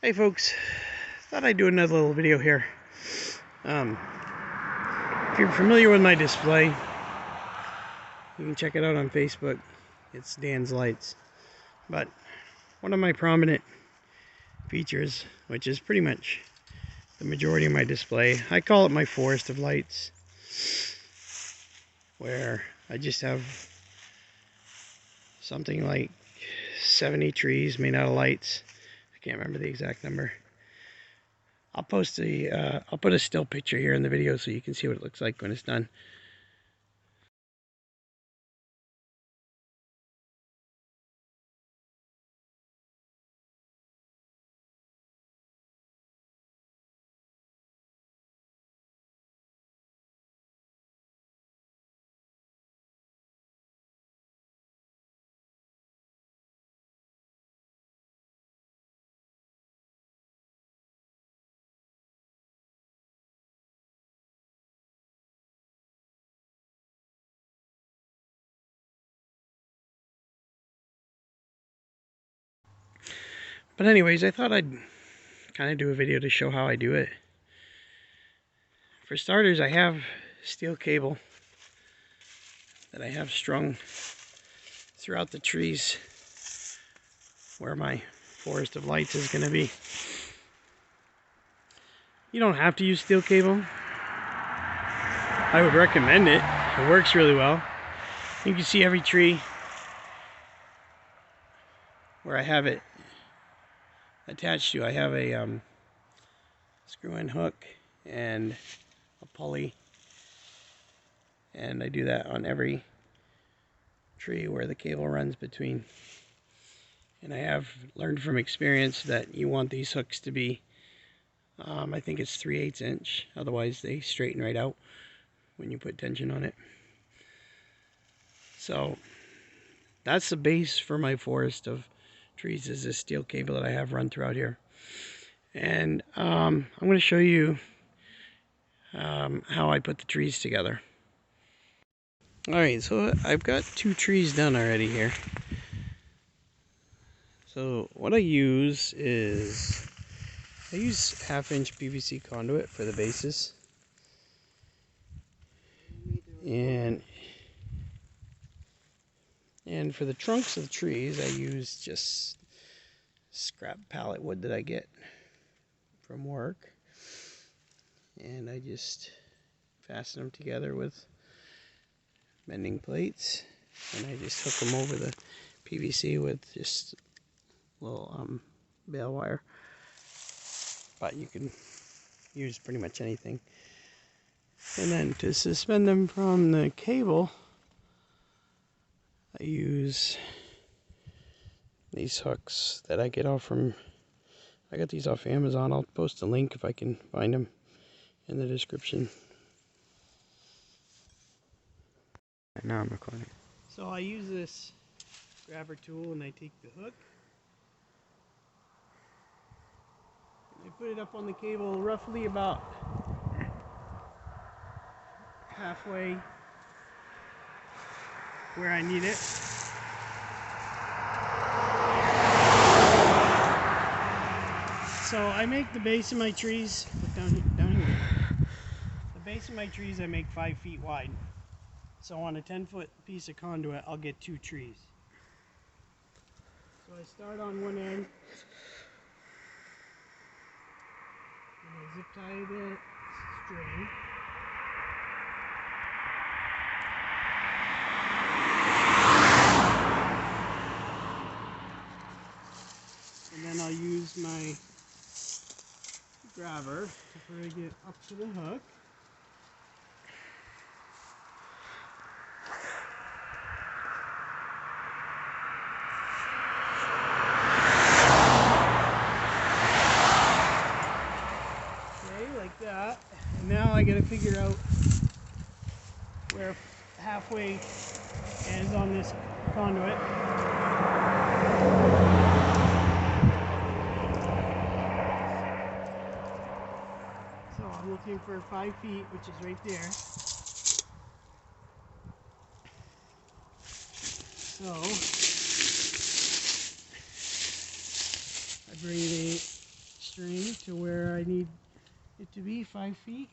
Hey folks, thought I'd do another little video here. If you're familiar with my display, you can check it out on Facebook. It's Dan's Lights. But one of my prominent features, which is pretty much the majority of my display, I call it my forest of lights, where I just have something like 70 trees made out of lights. I can't remember the exact number. I'll put a still picture here in the video so you can see what it looks like when it's done. But anyways, I thought I'd kind of do a video to show how I do it. For starters, I have steel cable that I have strung throughout the trees where my forest of lights is going to be. You don't have to use steel cable. I would recommend it. It works really well. You can see every tree where I have it attached to. I have a screw-in hook and a pulley, and I do that on every tree where the cable runs between. And I have learned from experience that you want these hooks to be I think it's 3/8 inch, otherwise they straighten right out when you put tension on it. So that's the base for my forest of trees, is this steel cable that I have run throughout here. And I'm going to show you how I put the trees together. Alright, so I've got 2 trees done already here. So what I use is, I use 1/2-inch PVC conduit for the bases. And for the trunks of the trees, I use just scrap pallet wood that I get from work. And I just fasten them together with bending plates. And I just hook them over the PVC with just a little bale wire. But you can use pretty much anything. And then to suspend them from the cable, I use these hooks that I get off from, I got these off Amazon. I'll post a link if I can find them in the description. Now I'm recording. So I use this grabber tool and I take the hook. I put it up on the cable roughly about halfway where I need it. So I make the base of my trees, down here. The base of my trees I make 5 feet wide. So on a 10-foot piece of conduit, I'll get 2 trees. So I start on one end, and I zip tie the string. And then I'll use my grabber to bring it up to the hook. Okay, like that. And now I gotta figure out where halfway ends on this conduit. So I'm looking for 5 feet, which is right there. So I bring the string to where I need it to be, 5 feet.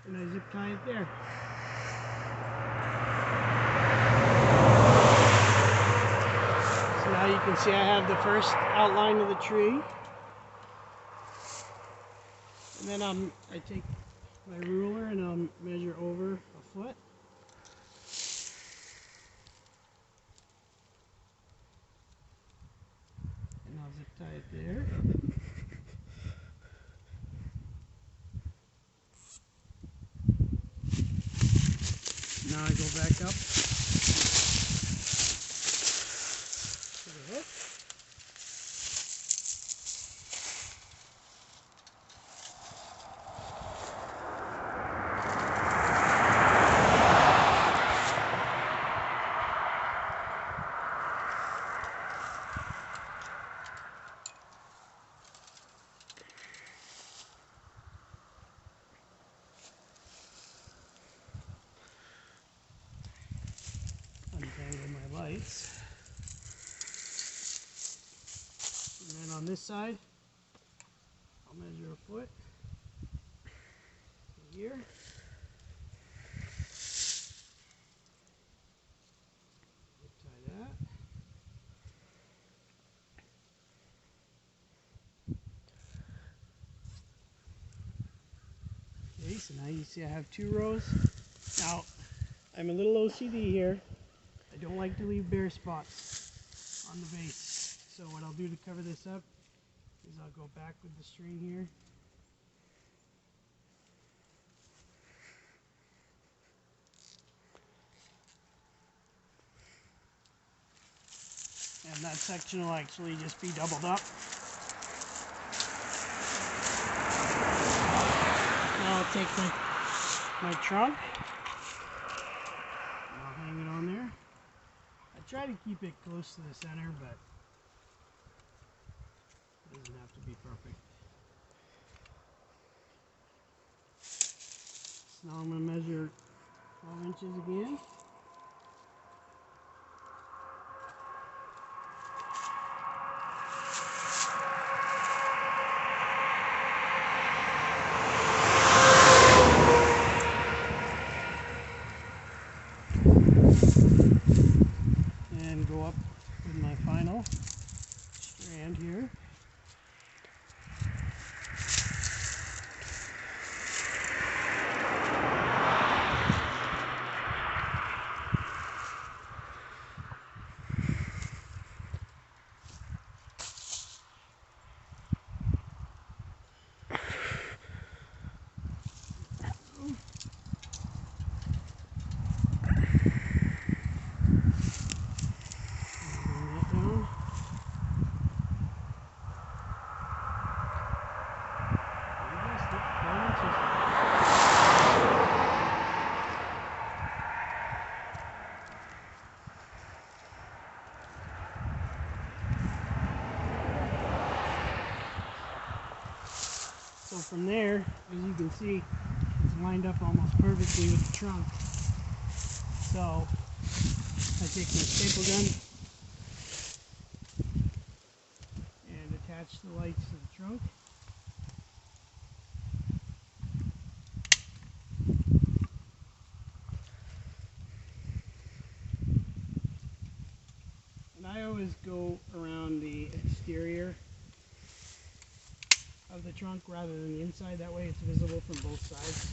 And I zip tie it there. So now you can see I have the first outline of the tree. And then I take my ruler and I'll measure over a foot. And I'll zip tie it there. Now I go back up to the hook. Untangle my lights. And then on this side, I'll measure a foot here. Tie that. Okay, so now you see I have 2 rows. Now, I'm a little OCD here. I don't like to leave bare spots on the base. So what I'll do to cover this up is I'll go back with the string here. And that section will actually just be doubled up. Now I'll take my trunk and I'll hang it on there. I try to keep it close to the center, but it doesn't have to be perfect. So now I'm going to measure 12 inches again. And go up with my final strand here. So from there, as you can see, it's lined up almost perfectly with the trunk. So I take my staple gun and attach the lights to the trunk. And I always go around the exterior of the trunk rather than the inside. That way it's visible from both sides.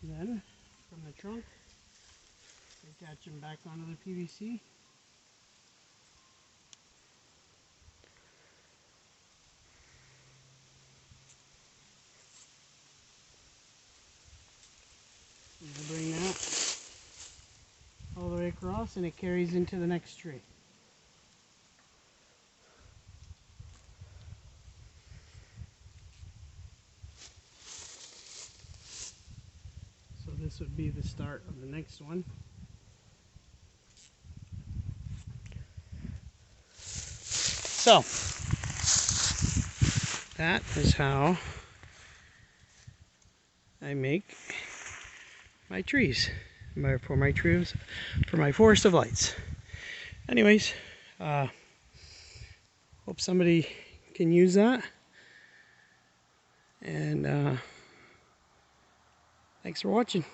Then, from the trunk, attach them back onto the PVC. And I bring that all the way across. across and it carries into the next tree. So this would be the start of the next one. So that is how I make my trees, for my forest of lights. Anyways, hope somebody can use that, and thanks for watching.